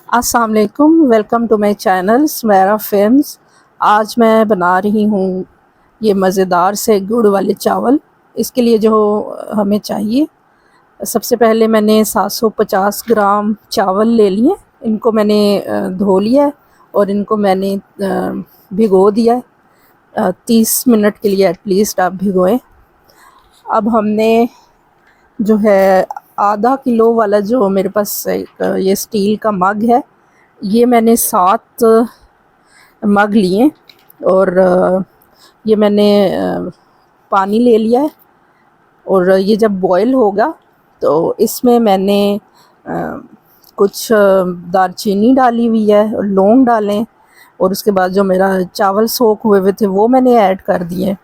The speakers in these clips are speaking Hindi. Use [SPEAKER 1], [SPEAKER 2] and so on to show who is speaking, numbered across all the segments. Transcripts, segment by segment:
[SPEAKER 1] अस्सलाम वालेकुम, welcome to my channel Sumera films. आज मैं बना रही हूँ ये मज़ेदार से गुड़ वाले चावल। इसके लिए जो हमें चाहिए, सबसे पहले मैंने 750 ग्राम चावल ले लिए। इनको मैंने धो लिया है और इनको मैंने भिगो दिया है। 30 मिनट के लिए एटलीस्ट आप भिगोएं। अब हमने जो है आधा किलो वाला जो मेरे पास एक ये स्टील का मग है, ये मैंने 7 मग लिए और ये मैंने पानी ले लिया है। और ये जब बॉईल होगा तो इसमें मैंने कुछ दालचीनी डाली हुई है और लौंग डालें, और उसके बाद जो मेरा चावल सोख हुए हुए थे वो मैंने ऐड कर दिए।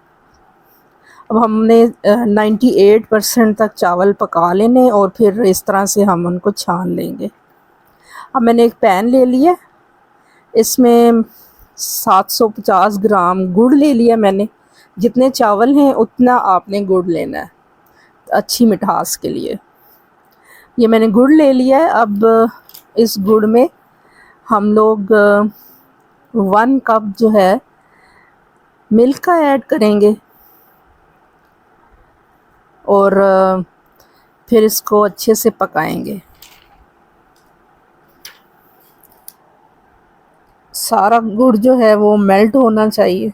[SPEAKER 1] अब हमने 98% तक चावल पका लेने और फिर इस तरह से हम उनको छान लेंगे। अब मैंने एक पैन ले लिया, इसमें 750 ग्राम गुड़ ले लिया मैंने। जितने चावल हैं उतना आपने गुड़ लेना है अच्छी मिठास के लिए। ये मैंने गुड़ ले लिया है। अब इस गुड़ में हम लोग 1 कप जो है मिल्क का ऐड करेंगे और फिर इसको अच्छे से पकाएंगे। सारा गुड़ जो है वो मेल्ट होना चाहिए,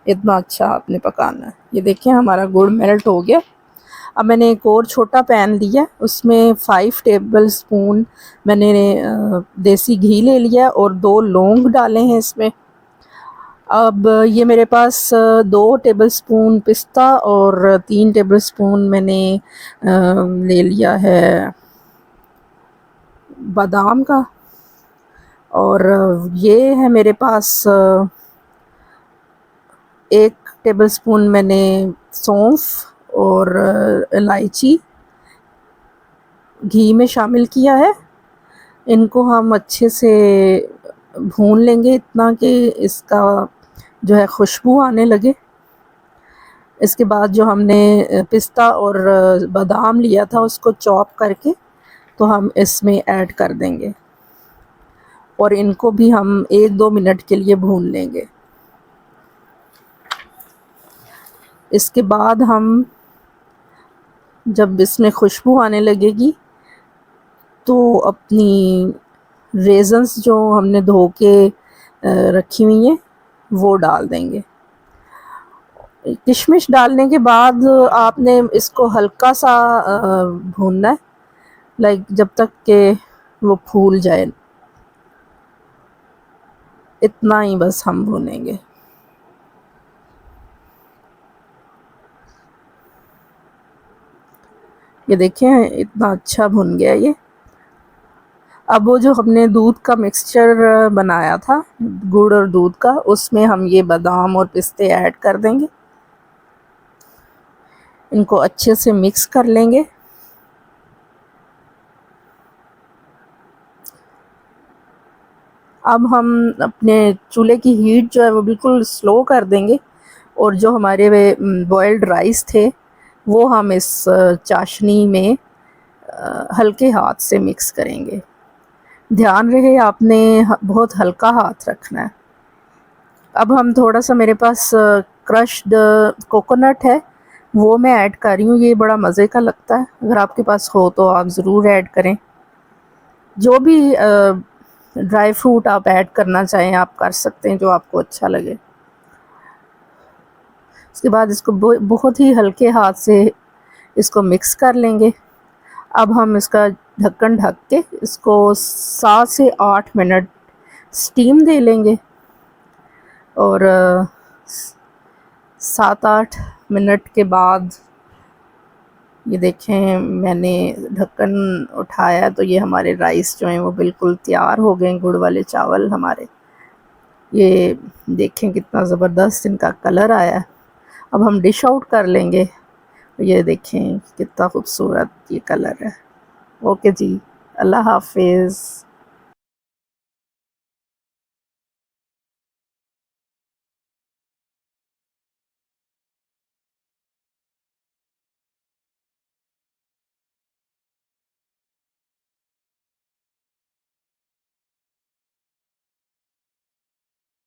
[SPEAKER 1] इतना अच्छा आपने पकाना है। ये देखिए हमारा गुड़ मेल्ट हो गया। अब मैंने एक और छोटा पैन लिया, उसमें 5 टेबल स्पून मैंने देसी घी ले लिया और 2 लौंग डाले हैं इसमें। अब ये मेरे पास 2 टेबल स्पून पिस्ता और 3 टेबल स्पून मैंने ले लिया है बादाम का। और ये है मेरे पास 1 टेबल स्पून मैंने सौंफ और इलायची घी में शामिल किया है। इनको हम अच्छे से भून लेंगे इतना कि इसका जो है खुशबू आने लगे। इसके बाद जो हमने पिस्ता और बादाम लिया था उसको चॉप करके तो हम इसमें ऐड कर देंगे और इनको भी हम 1-2 मिनट के लिए भून लेंगे। इसके बाद हम जब इसमें खुशबू आने लगेगी तो अपनी रेज़न्स जो हमने धो के रखी हुई हैं वो डाल देंगे। किशमिश डालने के बाद आपने इसको हल्का सा भूनना है, लाइक जब तक के वो फूल जाए, इतना ही बस हम भूनेंगे। ये देखें इतना अच्छा भुन गया ये। अब वो जो हमने दूध का मिक्सचर बनाया था गुड़ और दूध का, उसमें हम ये बादाम और पिस्ते ऐड कर देंगे। इनको अच्छे से मिक्स कर लेंगे। अब हम अपने चूल्हे की हीट जो है वो बिल्कुल स्लो कर देंगे और जो हमारे वे बॉइल्ड राइस थे वो हम इस चाशनी में हल्के हाथ से मिक्स करेंगे। ध्यान रहे आपने बहुत हल्का हाथ रखना है। अब हम थोड़ा सा, मेरे पास क्रश्ड कोकोनट है वो मैं ऐड कर रही हूँ। ये बड़ा मज़े का लगता है, अगर आपके पास हो तो आप ज़रूर ऐड करें। जो भी ड्राई फ्रूट आप ऐड करना चाहें आप कर सकते हैं, जो आपको अच्छा लगे। उसके बाद इसको बहुत ही हल्के हाथ से इसको मिक्स कर लेंगे। अब हम इसका ढक्कन ढक के इसको 7 से 8 मिनट स्टीम दे लेंगे और 7-8 मिनट के बाद ये देखें मैंने ढक्कन उठाया तो ये हमारे राइस जो हैं वो बिल्कुल तैयार हो गए। गुड़ वाले चावल हमारे, ये देखें कितना ज़बरदस्त इनका कलर आया है। अब हम डिश आउट कर लेंगे। ये देखें कितना खूबसूरत ये कलर है। ओके जी, अल्लाह हाफिज़।